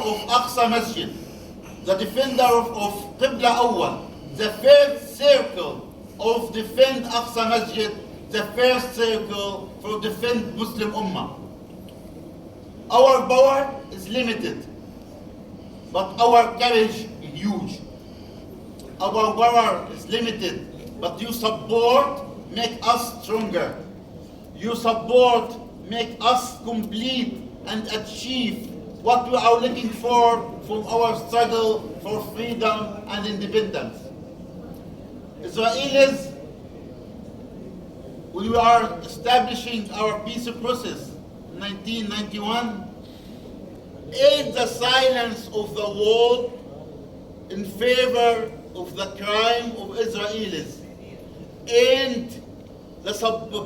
of Aqsa Masjid, the defender of Qibla Awwal, the first circle of defend Aqsa Masjid, the first circle for defend Muslim Ummah. Our power is limited, but our courage is huge. Our power is limited, but your support make us stronger. Your support make us complete and achieve what we are looking for from our struggle for freedom and independence. Israelis, when we are establishing our peace process in 1991, aid the silence of the world in favor of the crime of Israelis, and the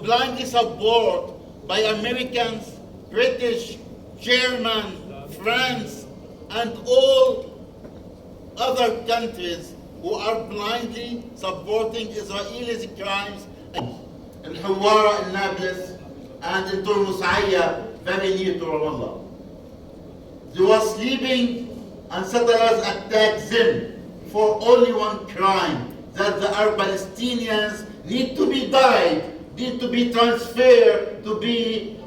blindly support by Americans, British, German, France, and all other countries who are blindly supporting Israelis' crimes in Hawara in Nablus and in Turmusaya, very near to Ramallah. They were sleeping and settlers attacked them for only one crime, that our Palestinians need to be died, need to be transferred, to be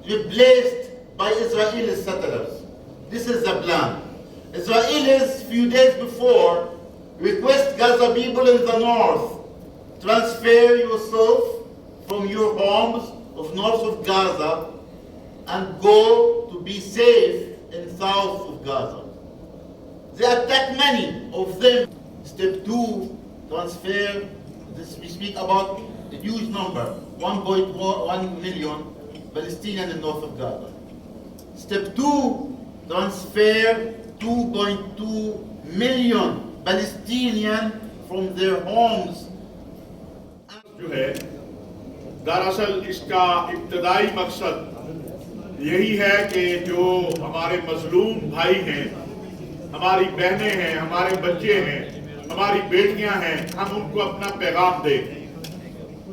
replaced by Israeli settlers. This is the plan. Israelis, few days before, request Gaza people in the north, transfer yourself from your homes of north of Gaza and go to be safe in south of Gaza. They attack many of them. Step 2, transfer, we speak about a huge number, 1.1 million Palestinians in north of Gaza. Step 2, transfer 2.2 million Palestinians from their homes. جو ہے دراصل اس کا ابتدائی مقصد یہی ہے کہ جو ہمارے مظلوم بھائی ہیں، ہماری بہنیں ہیں، ہمارے بچے ہیں، ہماری بیٹیاں ہیں، ہم ان کو اپنا پیغام دیں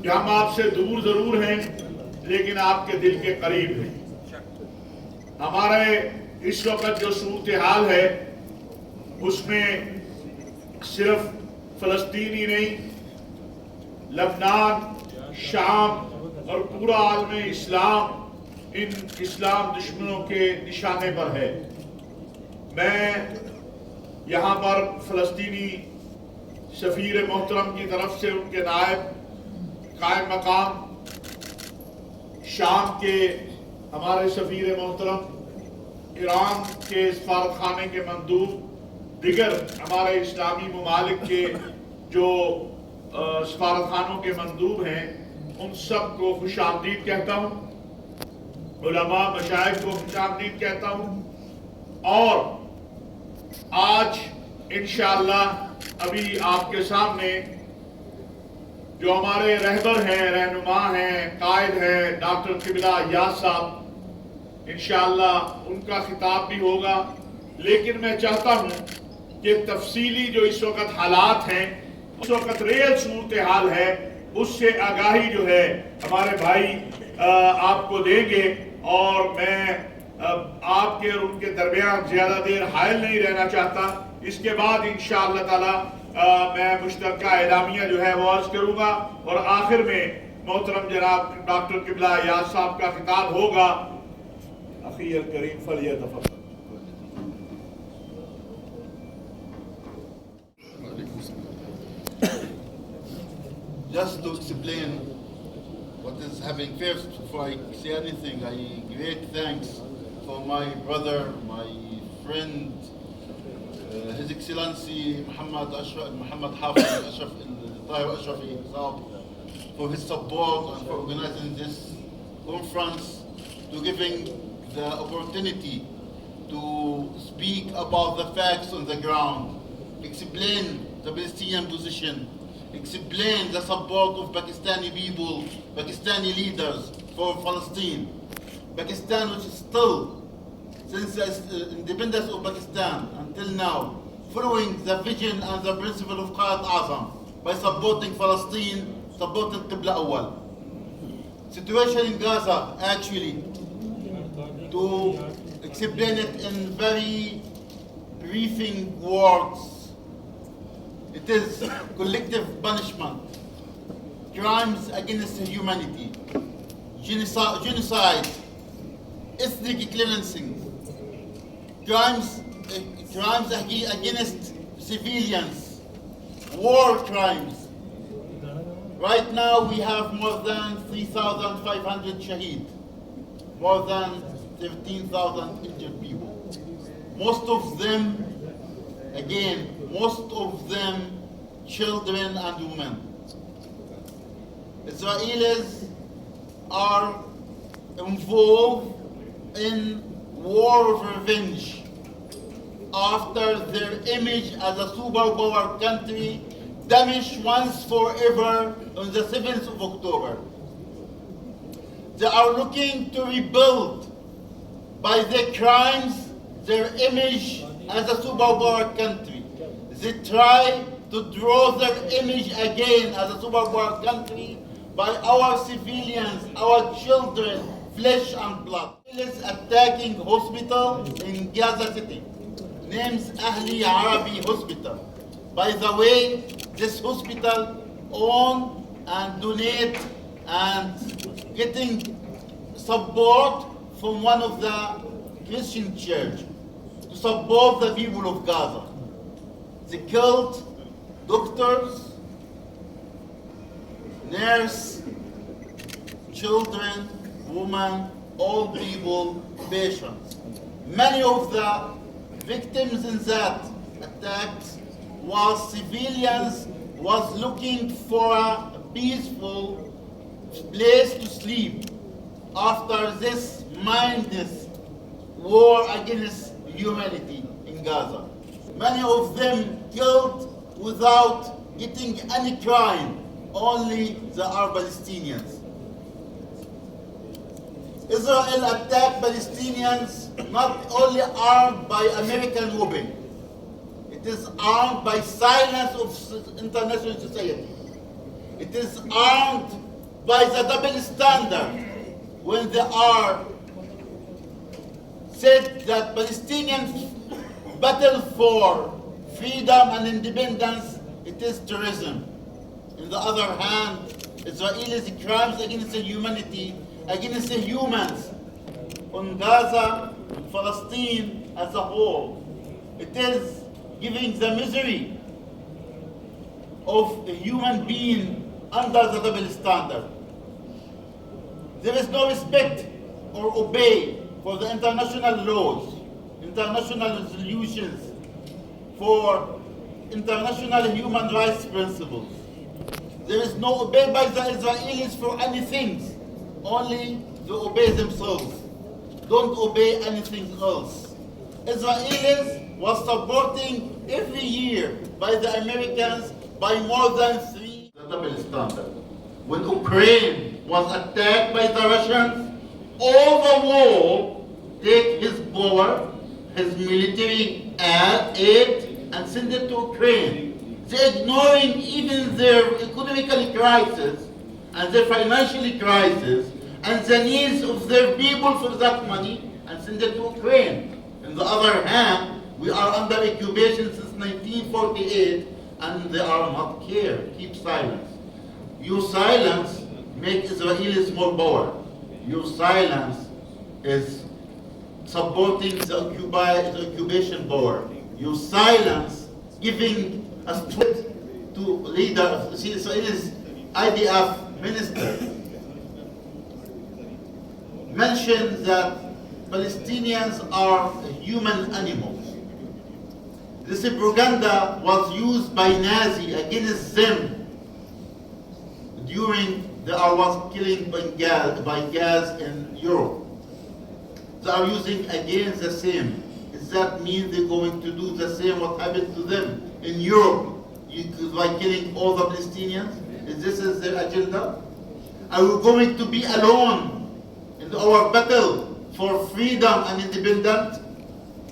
کہ ہم آپ سے دور ضرور ہیں لیکن آپ کے دل کے قریب ہیں. ہمارے اس وقت جو صورتحال ہے اس میں صرف فلسطینی نہیں، لبنان، شام اور پورا عالم اسلام ان اسلام دشمنوں کے نشانے پر ہے. میں یہاں پر فلسطینی سفیر محترم کی طرف سے ان کے نائب قائم مقام، شام کے ہمارے سفیر محترم، ایران کے سفارت خانے کے مندوب، دیگر ہمارے اسلامی ممالک کے جو سفارت خانوں کے مندوب ہیں، ان سب کو خوش آمدید کہتا ہوں، علماء مشائخ کو خوش آمدید کہتا ہوں. اور آج انشاءاللہ ابھی آپ کے سامنے جو ہمارے رہبر ہیں، رہنما ہیں، قائد ہیں، ڈاکٹر قبلہ ایاز صاحب، انشاءاللہ ان کا خطاب بھی ہوگا. لیکن میں چاہتا ہوں کہ تفصیلی جو اس وقت حالات ہیں، اس وقت ریل صورتحال ہے، اس سے آگاہی جو ہے ہمارے بھائی آپ کو دیں گے. اور میں آپ کے اور ان کے درمیان زیادہ دیر حائل نہیں رہنا چاہتا. اس کے بعد انشاءاللہ تعالی میں مشترکہ اعلامیہ جو ہے وہ عرض کروں گا، اور آخر میں محترم جناب ڈاکٹر قبلہ ایاز صاحب کا خطاب ہوگا. اخی الکریم فلیتفضل. Just to explain what is happening first, before I say anything, I great thanks for my brother, my friend, His Excellency Muhammad Hafiz Tahir Ashrafi for his support and for organizing this conference, to giving the opportunity to speak about the facts on the ground, explain the Palestinian position, explain the support of Pakistani people, Pakistani leaders for Palestine. Pakistan, which is still, since the independence of Pakistan until now, following the vision and the principle of Qa'id Azam by supporting Palestine, supporting Qibla Awwal. Situation in Gaza, actually, to explain it in very briefing words. It is collective punishment, crimes against humanity, genocide, ethnic cleansing, crimes against civilians, war crimes. Right now we have more than 3,500 shaheed, more than 13,000 injured people. Most of them children and women. Israelis are involved in war of revenge after their image as a superpower country damaged once forever on the 7th of October. They are looking to rebuild by their crimes their image as a superpower country. They try to draw their image again as a superpower country by our civilians, our children, flesh and blood. It is attacking hospital in Gaza City, names Ahli Arabi Hospital. By the way, this hospital own and donate and getting support from one of the Christian church to support the people of Gaza. They killed doctors, nurses, children, women, old people, patients. Many of the victims in that attacks was civilians, was looking for a peaceful place to sleep after this mindless war against humanity in Gaza. Many of them killed without getting any crime, only they are Palestinians. Israel attacked Palestinians not only armed by American weapons, it is armed by silence of international society. It is armed by the double standard when they are said that Palestinians battle for freedom and independence, it is terrorism. On the other hand, Israelis crimes against humanity, against the humans on Gaza, Palestine as a whole. It is giving the misery of a human being under the double standard. There is no respect or obey for the international laws, international resolutions, for international human rights principles. There is no obey by the Israelis for anything, only they obey themselves. Don't obey anything else. Israelis was supporting every year by the Americans by more than 3 the double standard. When Ukraine was attacked by the Russians, all the world take his power, his military aid and send it to Ukraine. They ignoring even their economical crisis and their financial crisis and the needs of their people for that money and send it to Ukraine. On the other hand, we are under occupation since 1948 and they are not care, keep silence. Your silence make Israelis more power. Your silence is supporting the occupation power. Your silence giving a split to leader of Israel's IDF minister mentioned that Palestinians are human animals. This propaganda was used by Nazi against them during the was killing by gas in Europe. They are using again the same. Does that mean they're going to do the same what happened to them in Europe by killing all the Palestinians? Is this their agenda? Are we going to be alone in our battle for freedom and independence?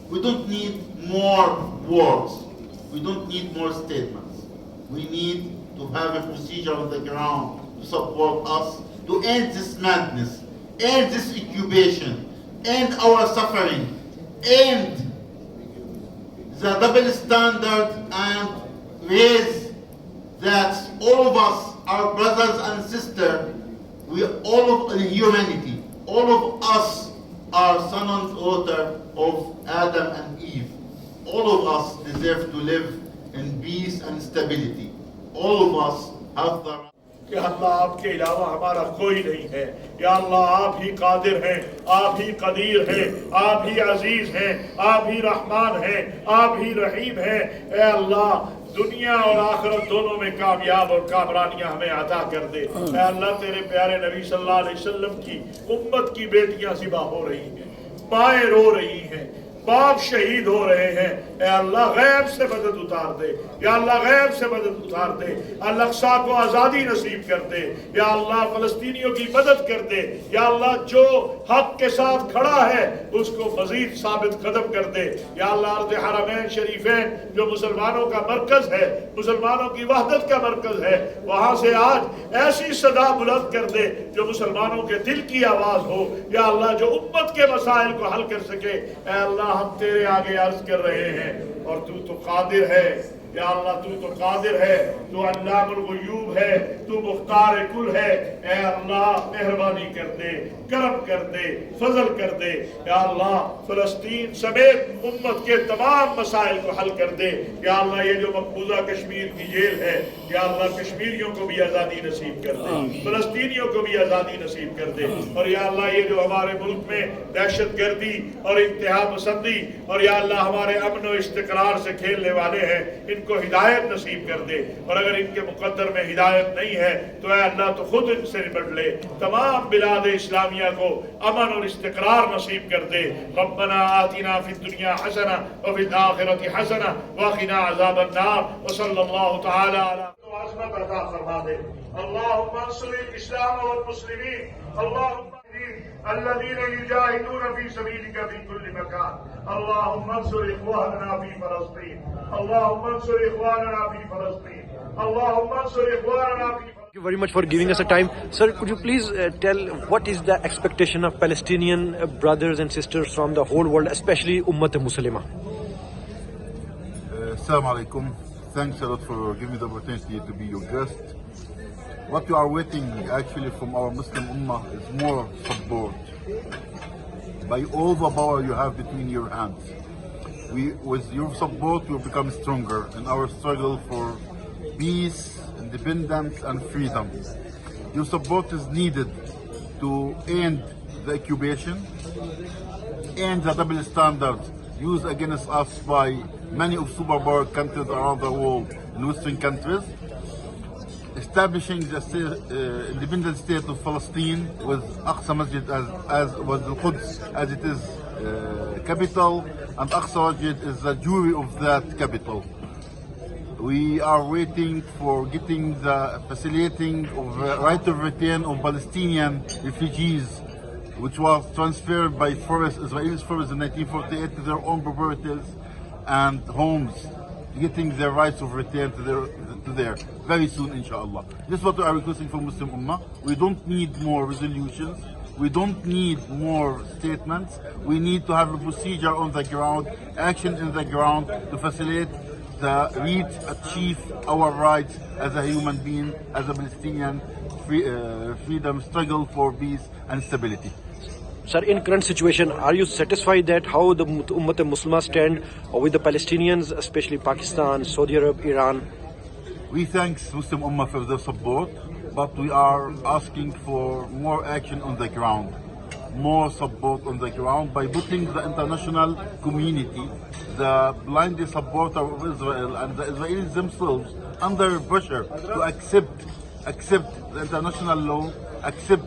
We don't need more words. We don't need more statements. We need to have a procedure on the ground to support us, to end this madness, end this occupation, end our suffering, end the double standard and raise that all of us are brothers and sisters. We all of humanity, all of us are son and daughter of Adam and Eve. All of us deserve to live in peace and stability. All of us have the کہ اللہ آپ کے علاوہ ہمارا کوئی نہیں ہے. یا اللہ آپ ہی قادر ہیں, آپ ہی قدیر ہیں, آپ ہی عزیز ہیں, آپ ہی رحمان ہیں, آپ ہی رحیم ہیں. اے اللہ دنیا اور آخرت دونوں میں کامیاب اور کامرانیاں ہمیں عطا کر دے. اے اللہ تیرے پیارے نبی صلی اللہ علیہ وسلم کی امت کی بیٹیاں ذبح ہو رہی ہیں, مائیں رو رہی ہیں, باپ شہید ہو رہے ہیں. اے اللہ غیب سے مدد اتار دے. یا اللہ غیب سے مدد اتار دے. الاقصی کو آزادی نصیب کر دے. یا اللہ فلسطینیوں کی مدد کر دے. یا اللہ جو حق کے ساتھ کھڑا ہے اس کو مزید ثابت قدم کر دے. یا اللہ ارض حرمین شریفین جو مسلمانوں کا مرکز ہے, مسلمانوں کی وحدت کا مرکز ہے, وہاں سے آج ایسی صدا بلند کر دے جو مسلمانوں کے دل کی آواز ہو. یا اللہ جو امت کے مسائل کو حل کر سکے. اے اللہ ہم تیرے آگے عرض کر رہے ہیں اور تو قادر ہے. یا اللہ تو قادر ہے, تو علام الغیوب ہے, تو مختار کل ہے. اے اللہ مہربانی کر دے, کرم کر دے, فضل کر دے. یا اللہ فلسطین سمیت امت کے تمام مسائل کو حل کر دے. یا اللہ یہ جو مقبوضہ کشمیر کی جیل ہے, یا اللہ کشمیریوں کو بھی آزادی نصیب کر دے, فلسطینیوں کو بھی آزادی نصیب کر دے. اور یا اللہ یہ جو ہمارے ملک میں دہشت گردی اور انتہا پسندی اور یا اللہ ہمارے امن و استقرار سے کھیلنے والے ہیں, ان کو ہدایت نصیب کر دے. اور اگر ان کے مقدر میں ہدایت نہیں ہے تو اے اللہ تو خود ان سے نپٹ لے. تمام بلاد اسلامیہ کو امن اور استقرار نصیب کر دے. ربنا آتنا فی الدنیا حسنہ وفی الآخرۃ حسنہ وقنا عذاب النار. وصلی اللہ تعالی علی عظمت عطا فرما دے. اللهم انصر الاسلام والمسلمین. اللهم الذين يجاهدون في سبيلك في كل مكان. اللهم انصر اخواننا في فلسطين. اللهم انصر اخواننا في فلسطين. اللهم انصر اخواننا في Thank you very much for giving us a time. Sir, could you please tell what is the expectation of Palestinian brothers and sisters from the whole world, especially Ummat Muslima? Assalamu alaikum. Thanks a lot for giving me the opportunity to be your guest. What you are waiting actually from our Muslim Ummah is more support. By all the power you have between your hands. With your support, we will become stronger in our struggle for peace, independence and freedom. Your support is needed to end the occupation, end the double standards used against us by many of superpower countries around the world in Western countries, establishing the independent state of Palestine with Aqsa Masjid as was the Quds as it is capital, and Aqsa Masjid is the jury of that capital. We are waiting for getting the facilitating of the right of return of Palestinian refugees, which was transferred by Israeli forces in 1948 to their own properties and homes, getting their rights of return to there very soon, inshallah. This is what we are requesting from Muslim Ummah. We don't need more resolutions. We don't need more statements. We need to have a procedure on the ground, action in the ground to facilitate achieve our rights as a human being, as a Palestinian freedom struggle for peace and stability. Sir, in current situation, are you satisfied that how the Ummat Muslima stand with the Palestinians, especially Pakistan, Saudi Arabia, Iran? We thank Muslim Ummah for their support, but we are asking for more action on the ground, more support on the ground by putting the international community, the blind supporter of Israel and the Israelis themselves under pressure to accept the international law, accept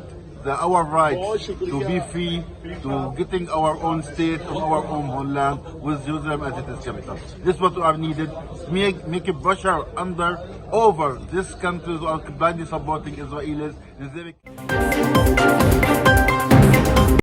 our rights to be free, to getting our own state, our own homeland with Jerusalem as it is capital. This is what we are needed. Make a pressure over this country who are blindly supporting Israelis.